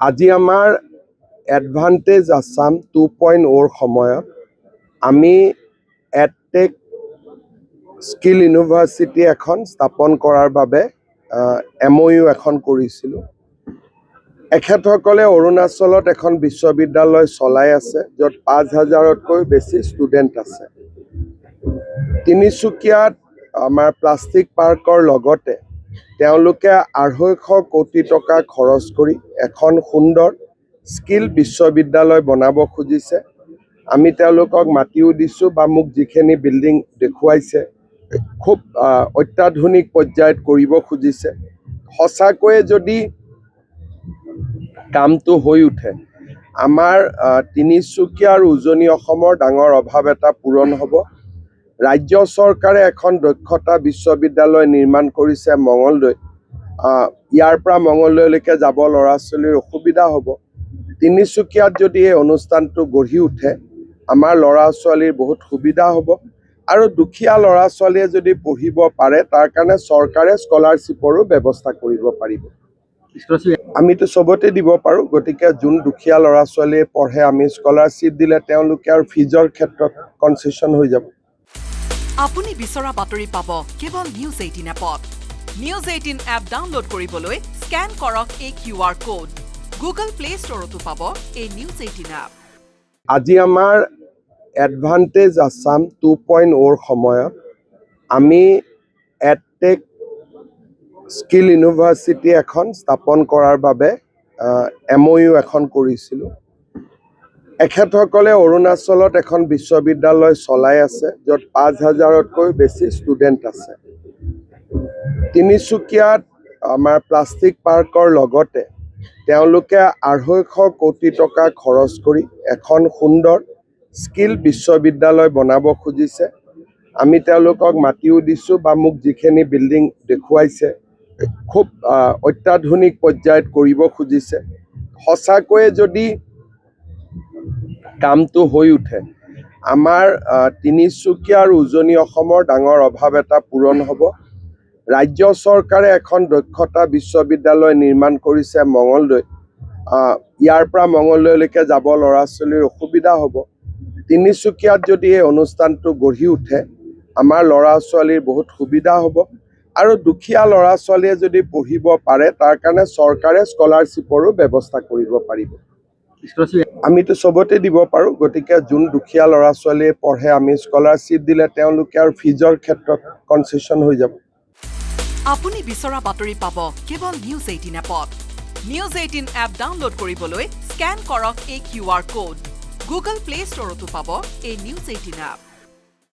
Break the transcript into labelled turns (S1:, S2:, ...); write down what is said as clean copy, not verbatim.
S1: আজি আমাৰ এডভান্টেজ আসাম 2.0 সময়ত আমি এডটেক স্কিল ইউনিভাৰ্চিটি এখন স্থাপন কৰাৰ বাবে MOU এখন কৰিছিলোঁ। এখেতসকলে অৰুণাচলত এখন বিশ্ববিদ্যালয় চলাই আছে, য'ত 5,000তকৈ বেছি ষ্টুডেণ্ট আছে। তিনিচুকীয়াত আমাৰ প্লাষ্টিক পাৰ্কৰ লগতে তেওঁলোকে 250 কোটি টকা খৰচ কৰি এখন সুন্দৰ স্কিল বিশ্ববিদ্যালয় বনাব খুজিছে। আমি তেওঁলোকক মাতিও দিছোঁ বা মোক যিখিনি বিল্ডিং দেখুৱাইছে খুব অত্যাধুনিক পৰ্যায়ত কৰিব খুজিছে। সঁচাকৈয়ে যদি কামটো হৈ উঠে, আমাৰ তিনিচুকীয়া আৰু উজনি অসমৰ ডাঙৰ অভাৱ এটা পূৰণ হ'ব। ৰাজ্য চৰকাৰে এখন দক্ষতা বিশ্ববিদ্যালয় নিৰ্মাণ কৰিছে মঙলদৈত। ইয়াৰ পৰা মঙলদৈলৈকে যাব ল'ৰা ছোৱালীৰ অসুবিধা হ'ব। তিনিচুকীয়াত যদি এই অনুষ্ঠানটো গঢ়ি উঠে, আমাৰ ল'ৰা ছোৱালীৰ বহুত সুবিধা হ'ব। আৰু দুখীয়া ল'ৰা ছোৱালীয়ে যদি পঢ়িব পাৰে, তাৰ কাৰণে চৰকাৰে স্কলাৰশ্বিপৰো ব্যৱস্থা কৰিব পাৰিব। আমিতো চবতে দিব পাৰোঁ, গতিকে যোন দুখীয়া ল'ৰা ছোৱালীয়ে পঢ়ে আমি স্কলাৰশ্বিপ দিলে তেওঁলোকে আৰু ফিজৰ ক্ষেত্ৰত কনচেশ্যন হৈ যাব।
S2: আপুনি বিচৰা বাতৰি পাব কেৱল নিউজ 18 এপত। নিউজ 18 এপ ডাউনলোড কৰিবলৈ স্কেন কৰক এই QR কোড। গুগল প্লে ষ্টৰতো পাব এই নিউজ 18 এপ।
S1: আজি আমাৰ এডভান্টেজ আসাম 2.0 সময়ত আমি এডটেক স্কিল ইউনিভাৰ্চিটি এখন স্থাপন কৰাৰ বাবে MOU এখন কৰিছিলোঁ। এখেতসকলে অৰুণাচলত এখন বিশ্ববিদ্যালয় চলাই আছে, য'ত 5,000তকৈ বেছি ষ্টুডেণ্ট আছে। তিনিচুকীয়াত আমাৰ প্লাষ্টিক পাৰ্কৰ লগতে তেওঁলোকে 250 কোটি টকা খৰচ কৰি এখন সুন্দৰ স্কিল বিশ্ববিদ্যালয় বনাব খুজিছে। আমি তেওঁলোকক মাতিও দিছোঁ বা মোক যিখিনি বিল্ডিং দেখুৱাইছে খুব অত্যাধুনিক পৰ্যায়ত কৰিব খুজিছে। সঁচাকৈয়ে যদি কামটো হৈ উঠে, আমাৰ তিনিচুকীয়া আৰু উজনি অসমৰ ডাঙৰ অভাৱ এটা পূৰণ হ'ব। ৰাজ্য চৰকাৰে এখন দক্ষতা বিশ্ববিদ্যালয় নিৰ্মাণ কৰিছে মঙলদৈত। ইয়াৰ পৰা মঙলদৈলৈকে যাব ল'ৰা ছোৱালীৰ অসুবিধা হ'ব। তিনিচুকীয়াত যদি এই অনুষ্ঠানটো গঢ়ি উঠে, আমাৰ ল'ৰা ছোৱালীৰ বহুত সুবিধা হ'ব। আৰু দুখীয়া ল'ৰা ছোৱালীয়ে যদি পঢ়িব পাৰে, তাৰ কাৰণে চৰকাৰে স্কলাৰশ্বিপৰো ব্যৱস্থা কৰিব পাৰিব। আমিতো চবতে দিব পাৰোঁ, গতিকে যোন দুখীয়া ল'ৰা ছোৱালীয়ে পঢ়ে আমি স্কলাৰশ্বিপ দিলে তেওঁলোকে আৰু ফিজৰ ক্ষেত্ৰত কনচেশ্যন হৈ যাব।
S2: আপুনি বিচৰা বাতৰি পাব কেৱল নিউজ 18 এপত। নিউজ 18 এপ ডাউনলোড কৰিবলৈ স্কেন কৰক এই QR কোড। গুগল প্লে ষ্টৰতো পাব এই নিউজ 18 এপ।